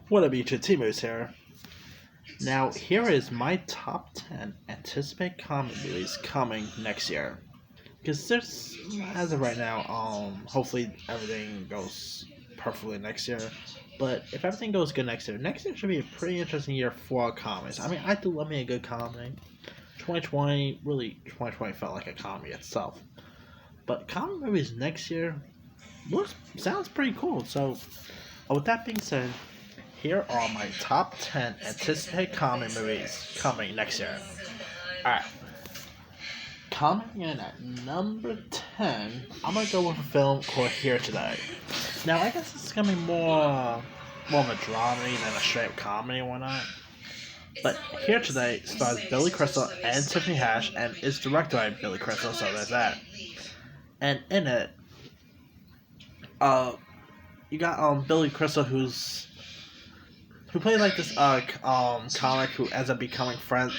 What up, YouTube? T-Moose here. Now, here is my top 10 anticipated comic movies coming next year. Because there's, as of right now, hopefully everything goes perfectly next year. But if everything goes good next year should be a pretty interesting year for comics. I mean, I do love me a good comedy. 2020 felt like a comedy itself. But comic movies next year sounds pretty cool. So, with that being said, here are my top 10 anticipated comic movies coming next year. Alright. Coming in at number 10, I'm gonna go with a film called Here Today. Now, I guess it's gonna be more of a dramedy than a straight comedy and whatnot. But Here Today stars Billy Crystal and Tiffany Haddish and is directed by Billy Crystal, so there's that. And in it, you got Billy Crystal who plays like this comic who ends up becomes friends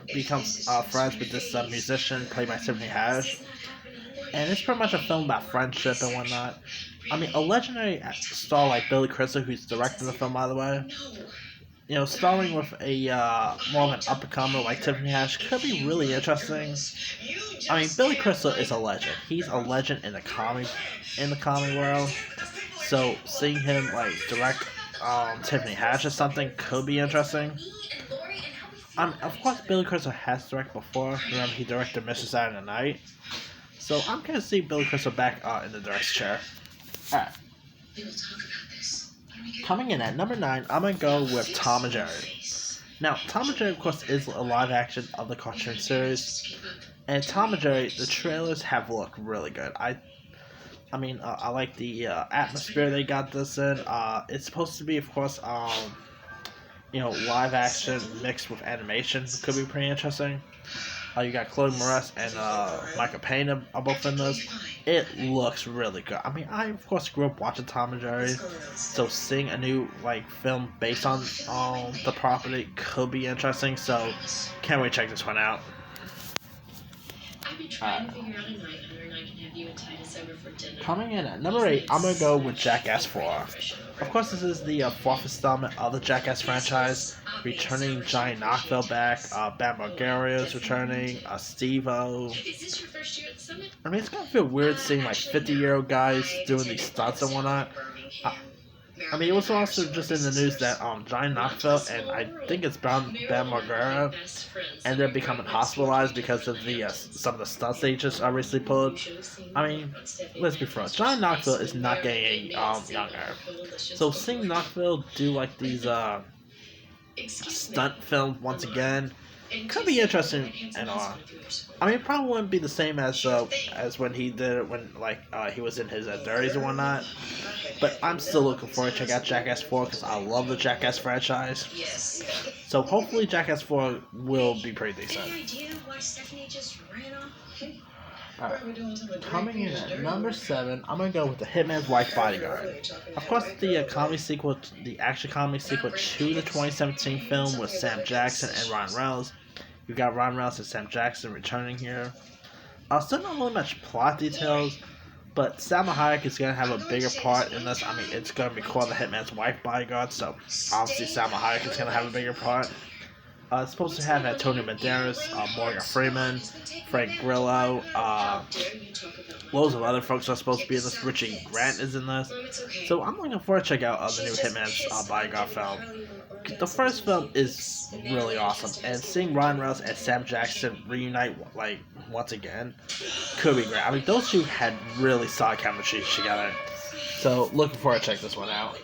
with this musician played by Tiffany Haddish, and it's pretty much a film about friendship and whatnot. I mean, a legendary star like Billy Crystal, who's directing the film, by the way, starring with a more of an up and comer like Tiffany Haddish could be really interesting. I mean, Billy Crystal is a legend. He's a legend in the comic world. So seeing him like direct Tiffany Haddish or something could be interesting. Of course, Billy Crystal has directed before. Remember, he directed Mr. Saturday Night. So I'm gonna see Billy Crystal back in the director's chair. Alright. Coming in at number 9, I'm gonna go with Tom and Jerry. Now, Tom and Jerry, of course, is a live action of the cartoon series. And Tom and Jerry, the trailers have looked really good. I like the atmosphere they got this in. It's supposed to be, of course, live action mixed with animation. Could be pretty interesting. You got Chloe Moretz and Michael Payne are both in this. It looks really good. I mean, I of course grew up watching Tom and Jerry, so seeing a new film based on the property could be interesting. So can't wait to check this one out. Coming in at number 8, I'm gonna go with Jackass 4. Of course, this is the fourth installment of the Jackass franchise, returning Johnny Knoxville back, Bam Margera is returning, Steve-O. I mean, it's gonna feel weird seeing like 50-year-old guys doing these stunts and whatnot. I mean, it was also just in the news that Johnny Knoxville and I think it's Bam Margera ended up becoming hospitalized because of the some of the stunts they just recently pulled. I mean, let's be frank, Johnny Knoxville is not getting any younger. So seeing Knoxville do like these stunt films once again could be interesting and all. I mean, it probably wouldn't be the same as when he did it when he was in his 30s and whatnot. But I'm still looking forward to check out Jackass 4 because I love the Jackass franchise. So hopefully Jackass 4 will be pretty decent. Alright. Coming in at number 7, I'm gonna go with the Hitman's Wife Bodyguard. Of course, the action comedy sequel to the 2017 film with Sam Jackson and Ryan Reynolds. You've got Ryan Reynolds and Sam Jackson returning here. Still not really much plot details, but Salma Hayek is going to have a bigger part in this. I mean, it's going to be called The Hitman's Wife Bodyguard, so obviously Salma Hayek is going to have a bigger part. It's supposed to have Antonio Banderas, Morgan Freeman, Frank Grillo, loads of other folks are supposed to be in this. Richie Grant is in this. So I'm looking forward to check out the new Hitman's Bodyguard film. The first film is really awesome, and seeing Ryan Reynolds and Sam Jackson reunite once again could be great. I mean, those two had really solid chemistry together, so looking forward to check this one out.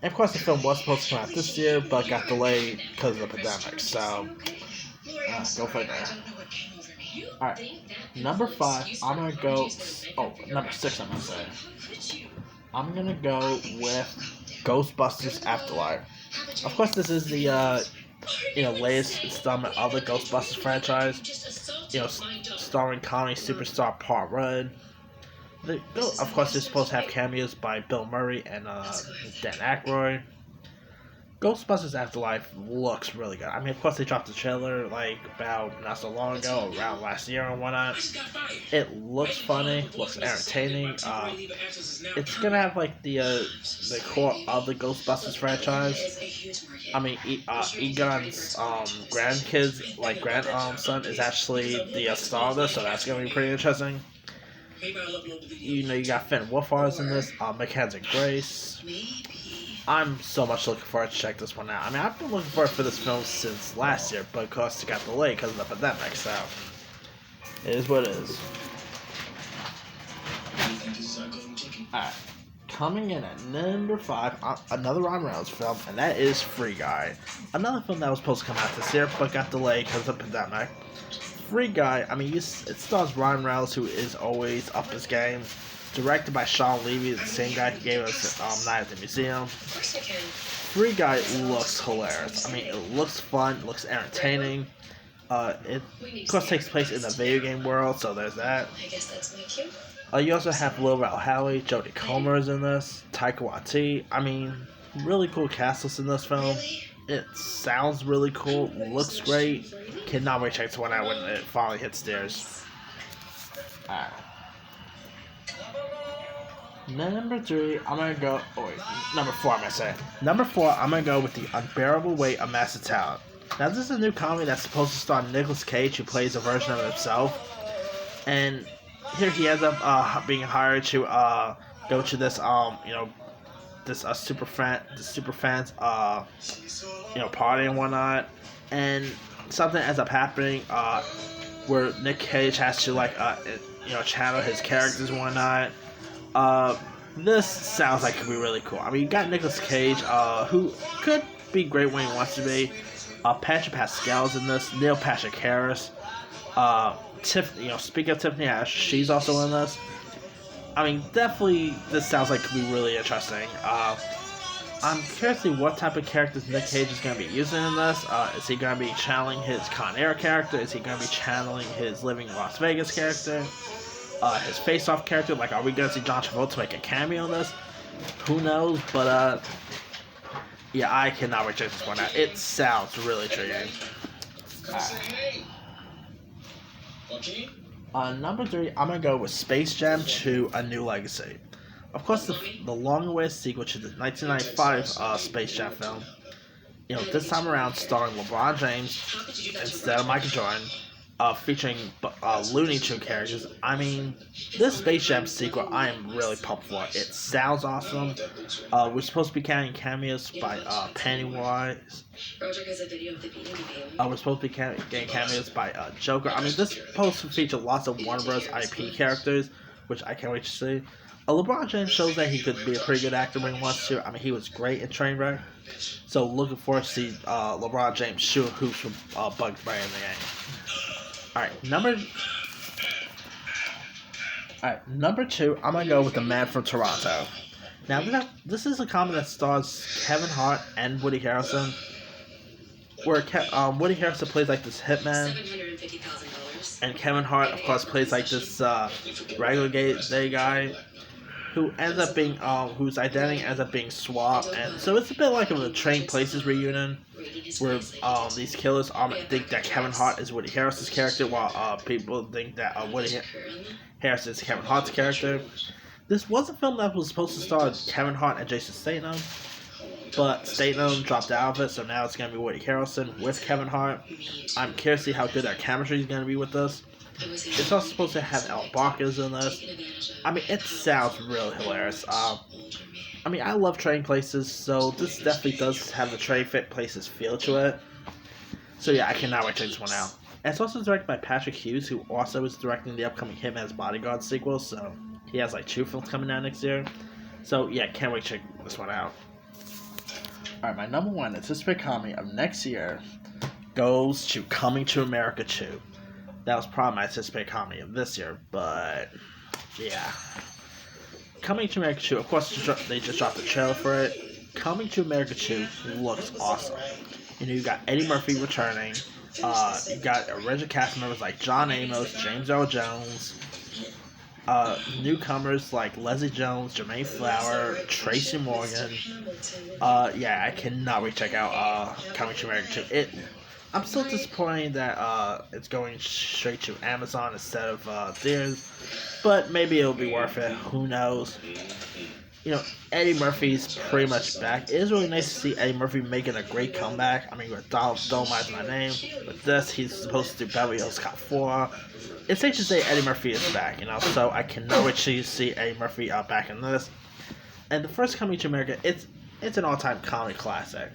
And of course, the film was supposed to come out this year, but got delayed because of the pandemic. So go figure. Alright, number 5, I'm gonna go. Oh, number 6, I'm gonna say. I'm gonna go with Ghostbusters Afterlife. Of course, this is the latest installment of the Ghostbusters franchise. Starring comedy superstar Paul Rudd. Of course, they're supposed to have cameos by Bill Murray and Dan Aykroyd. Ghostbusters Afterlife looks really good. I mean, of course, they dropped the trailer like about not so long ago, around last year and whatnot. It looks funny, looks entertaining. It's gonna have like the core of the Ghostbusters franchise. I mean, Egon's grandkids, like grandson, is actually the star of this, so that's gonna be pretty interesting. You know, you got Finn Wolfhard's in this, Mackenzie Grace. I'm so much looking forward to check this one out. I mean, I've been looking forward for this film since last year, but of course it got delayed because of the pandemic, so it is what it is. Alright, coming in at number 5, another Ryan Reynolds film, and that is Free Guy. Another film that was supposed to come out this year, but got delayed because of the pandemic. Free Guy, I mean, it stars Ryan Reynolds, who is always up his game. Directed by Sean Levy, the same guy who gave us Night at the Museum. Free Guy looks hilarious. I mean, it looks fun, looks entertaining. It, of course, takes place in the video game world, so there's that. You also have Lil Rel Howery, Jodie Comer is in this, Taika Waititi. I mean, really cool cast list in this film. It sounds really cool, looks great. Cannot wait to check this one out when it finally hits theaters. Alright. Number 3, I'm gonna go. Oh wait, number 4, I'm gonna say. Number 4, I'm gonna go with The Unbearable Weight of Massive Talent. Now, this is a new comedy that's supposed to star Nicolas Cage, who plays a version of himself, and here he ends up being hired to go to this this super fans party and whatnot, and something ends up happening where Nick Cage has to channel his characters and whatnot. This sounds like it could be really cool. I mean, you got Nicolas Cage, who could be great when he wants to be. Patrick Pascal's in this. Neil Patrick Harris. Speaking of Tiffany Haddish, she's also in this. I mean, definitely, this sounds like it could be really interesting. I'm curious to see what type of characters Nick Cage is going to be using in this. Is he going to be channeling his Con Air character? Is he going to be channeling his Living in Las Vegas character? His face-off character? Like, are we going to see John Travolta make a cameo in this? Who knows? But, yeah, I cannot wait to check this one out. It sounds really intriguing. Number 3, I'm going to go with Space Jam 2: A New Legacy. Of course, the long-awaited sequel to the 1995 Space Jam film. You know, this time around starring LeBron James instead of Michael Jordan, featuring Looney Tunes characters. I mean, this Space Jam sequel, I am really pumped for. It sounds awesome. We're supposed to be getting cameos by Pennywise. We're supposed to be getting cameos by Joker. I mean, this is supposed to feature lots of Warner Bros. IP characters, which I can't wait to see. LeBron James shows that he could be a pretty good actor when he wants to. I mean, he was great in Trainwreck. So, looking forward to see LeBron James shoot hoops with Bugs Bunny in the game. Alright, number 2, I'm going to go with The Man from Toronto. Now, this is a comedy that stars Kevin Hart and Woody Harrelson, where Woody Harrelson plays like this hitman, and Kevin Hart, of course, plays like this regular gay guy, who ends up being, whose identity ends up being swapped, and so it's a bit like a Trading Places reunion, where these killers think that Kevin Hart is Woody Harrelson's character, while people think that Woody Harrelson is Kevin Hart's character. This was a film that was supposed to star Kevin Hart and Jason Statham, but Statham dropped out of it, so now it's going to be Woody Harrelson with Kevin Hart. I'm curious to see how good their chemistry is going to be with this. It's also supposed to have Al Barkers in this. I mean, it sounds really hilarious. I mean, I love Trading Places, so this definitely does have the Trading Places feel to it. So yeah, I cannot wait to check this one out. And it's also directed by Patrick Hughes, who also is directing the upcoming Hitmans Bodyguard sequel, so he has like 2 films coming out next year. So yeah, can't wait to check this one out. Alright, my number 1 anticipated comedy of next year goes to Coming to America 2. That was probably my anticipated comedy of this year, but yeah. Coming to America 2, of course, they just dropped the trailer for it. Coming to America 2 looks awesome. You know, you got Eddie Murphy returning. You got original cast members like John Amos, James Earl Jones. Newcomers like Leslie Jones, Jermaine Flower, Tracy Morgan. Yeah, I cannot wait to check out Coming to America 2. I'm still disappointed that it's going straight to Amazon instead of theirs, but maybe it'll be worth it. Who knows? You know, Eddie Murphy's pretty much back. It is really nice to see Eddie Murphy making a great comeback. I mean, with Dolomite's My Name. With this, he's supposed to do Beverly Hills Cop 4. It's safe to say Eddie Murphy is back, you know, so I cannot wait to see Eddie Murphy back in this. And the first Coming to America, it's an all-time comedy classic.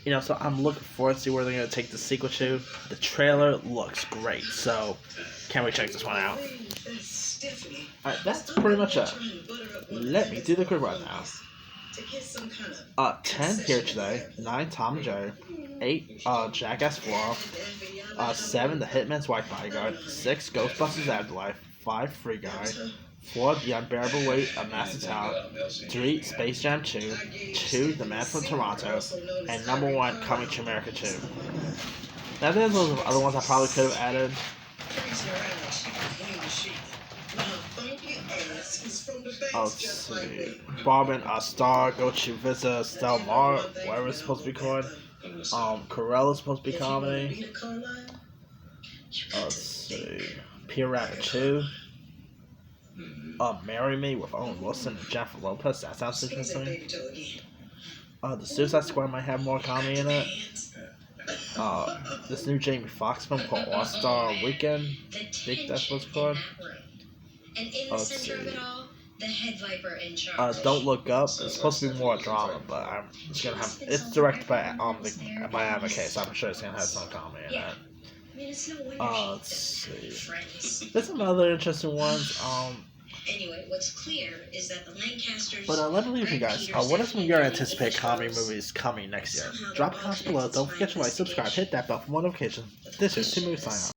You know, so I'm looking forward to see where they're going to take the sequel to. The trailer looks great, so can't wait to check this one out. Alright, that's pretty much it. Let me do the quick run now. 10 Here Today, 9 Tom and Jerry, 8 Jackass 4, 7 The Hitman's Wife Bodyguard, 6 Ghostbusters Afterlife, 5 Free Guy, 4 The Unbearable Weight of Massive Talent, 3 Space Jam 2, 2 The Man from Toronto, and number 1 Coming to America 2. Now there's loads of other ones I probably could have added. Let's see. Bobbin, Star, Go to Vista, Stel Mar, whatever it's supposed to be called. Corella's supposed to be comedy. Let's see. Peer Rabbit 2. Marry Me with Owen Wilson and Jennifer Lopez. That sounds interesting. The Suicide Squad might have more comedy in it. This new Jamie Foxx film called All Star Weekend. I think that's what's called. Let's see. Don't Look Up. It's supposed to be more drama, but it's directed by the Miami case. So I'm sure it's gonna have some comedy in it. Let's see. There's some other interesting ones. Anyway, what's clear is that the Lancasters. But let me leave you guys. What are some of your anticipated comedy movies coming next year? Drop a comment below. Don't forget to like, subscribe, hit that bell for more notifications. This is Two Movies Sign Off.